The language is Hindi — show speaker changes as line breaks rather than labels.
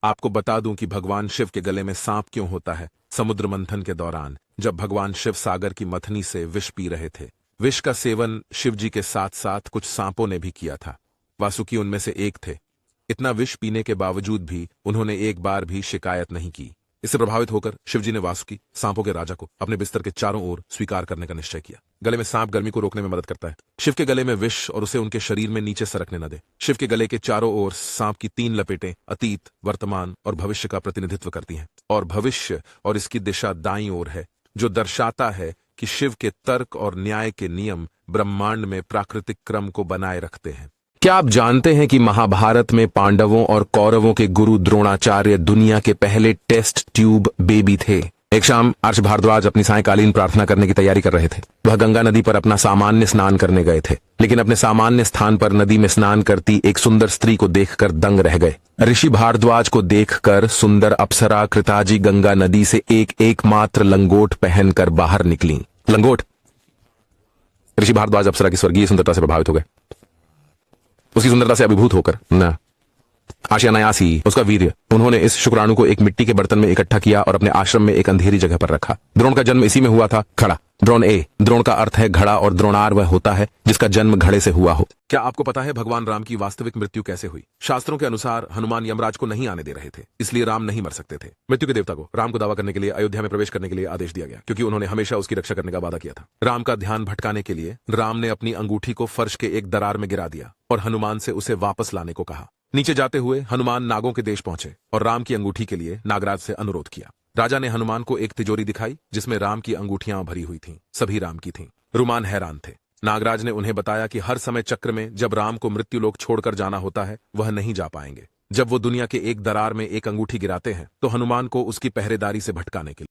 आपको बता दूं कि भगवान शिव के गले में सांप क्यों होता है। समुद्र मंथन के दौरान जब भगवान शिव सागर की मथनी से विष पी रहे थे, विष का सेवन शिव जी के साथ साथ कुछ सांपों ने भी किया था। वासुकी उनमें से एक थे। इतना विष पीने के बावजूद भी उन्होंने एक बार भी शिकायत नहीं की। इससे प्रभावित होकर शिवजी ने वासुकी, सांपों के राजा को अपने बिस्तर के चारों ओर स्वीकार करने का निश्चय किया। गले में सांप गर्मी को रोकने में मदद करता है। शिव के गले में विष और उसे उनके शरीर में नीचे सरकने न दे। शिव के गले के चारों ओर सांप की 3 लपेटें अतीत, वर्तमान और भविष्य का प्रतिनिधित्व करती हैं। और भविष्य और इसकी दिशा दाईं ओर है, जो दर्शाता है कि शिव के तर्क और न्याय के नियम ब्रह्मांड में प्राकृतिक क्रम को बनाए रखते हैं। क्या आप जानते हैं कि महाभारत में पांडवों और कौरवों के गुरु द्रोणाचार्य दुनिया के पहले टेस्ट ट्यूब बेबी थे? एक शाम आर्ष भारद्वाज अपनी सायंकालीन प्रार्थना करने की तैयारी कर रहे थे। वह गंगा नदी पर अपना सामान्य स्नान करने गए थे, लेकिन अपने सामान्य स्थान पर नदी में स्नान करती एक सुंदर स्त्री को देखकर दंग रह गए। ऋषि भारद्वाज को देखकर सुंदर अप्सरा कृताजी गंगा नदी से एकमात्र लंगोट पहनकर बाहर निकली। लंगोट! ऋषि भारद्वाज अप्सरा की स्वर्गीय सुंदरता से प्रभावित हो गए। उसकी सुंदरता से अभिभूत होकर न आशियानायासी उसका वीर्य, उन्होंने इस शुक्राणु को एक मिट्टी के बर्तन में इकट्ठा किया और अपने आश्रम में एक अंधेरी जगह पर रखा। द्रोण का जन्म इसी में हुआ था। खड़ा द्रोण का अर्थ है घड़ा और द्रोणार वह होता है जिसका जन्म घड़े से हुआ हो। क्या आपको पता है भगवान राम की वास्तविक मृत्यु कैसे हुई? शास्त्रों के अनुसार हनुमान यमराज को नहीं आने दे रहे थे, इसलिए राम नहीं मर सकते थे। मृत्यु के देवता को राम को दावा करने के लिए अयोध्या में प्रवेश करने के लिए आदेश दिया गया, क्योंकि उन्होंने हमेशा उसकी रक्षा करने का वादा किया था। राम का ध्यान भटकाने के लिए राम ने अपनी अंगूठी को फर्श के एक दरार में गिरा दिया और हनुमान से उसे वापस लाने को कहा। नीचे जाते हुए हनुमान नागों के देश पहुंचे और राम की अंगूठी के लिए नागराज से अनुरोध किया। राजा ने हनुमान को एक तिजोरी दिखाई जिसमें राम की अंगूठियां भरी हुई थीं, सभी राम की थीं। हनुमान हैरान थे। नागराज ने उन्हें बताया कि हर समय चक्र में जब राम को मृत्युलोक छोड़कर जाना होता है, वह नहीं जा पाएंगे। जब वो दुनिया के एक दरार में एक अंगूठी गिराते हैं तो हनुमान को उसकी पहरेदारी से भटकाने के लिए